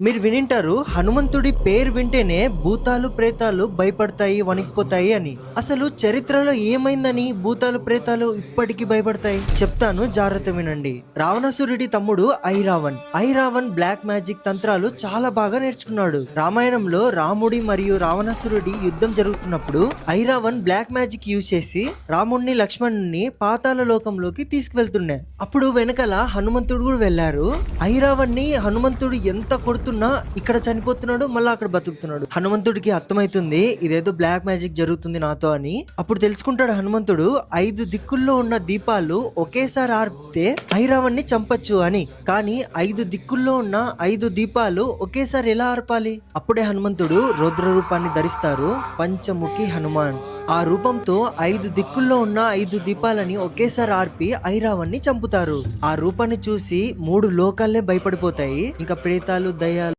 మీరు వినింటారు హనుమంతుడి పేరు వింటేనే భూతాలు ప్రేతాలు భయపడతాయి వణికిపోతాయి అని. అసలు చరిత్రలో ఏమైందని భూతాలు ప్రేతాలు ఇప్పటికీ భయపడతాయి చెప్తాను, జాగ్రత్త వినండి. రావణాసురుడి తమ్ముడు ఐరావన్ బ్లాక్ మ్యాజిక్ తంత్రాలు చాలా బాగా నేర్చుకున్నాడు. రామాయణంలో రాముడి మరియు రావణాసురుడి యుద్ధం జరుగుతున్నప్పుడు ఐరావన్ బ్లాక్ మ్యాజిక్ యూజ్ చేసి రాముడిని లక్ష్మణుని పాతాళ లోకంలోకి తీసుకువెళ్తుండే. అప్పుడు వెనకాల హనుమంతుడు కూడా వెళ్లారు. ఐరావన్ ని హనుమంతుడు ఎంత కొడుతున్నా ఇక్కడ చనిపోతున్నాడు, మళ్ళీ అక్కడ బతుకుతున్నాడు. హనుమంతుడికి అర్థమైతుంది ఇదేదో బ్లాక్ మ్యాజిక్ జరుగుతుంది నాతో అని. అప్పుడు తెలుసుకుంటాడు హనుమంతుడు 5 దిక్కుల్లో ఉన్న దీపాలు ఒకేసారి ఆర్పితే ఐరావన్ ని చంపచ్చు అని. కానీ 5 దిక్కుల్లో ఉన్న 5 దీపాలు ఒకేసారి ఎలా ఆర్పాలి? అప్పుడే హనుమంతుడు రౌద్ర రూపాన్ని ధరిస్తారు, పంచముఖి హనుమాన్. ఆ రూపంతో 5 దిక్కుల్లో ఉన్న 5 దీపాలని ఒకేసారి ఆర్పి ఐరావన్ని చంపుతారు. ఆ రూపాన్ని చూసి 3 లోకాలే భయపడిపోతాయి. ఇంకా ప్రేతాలు, దయ్యాలు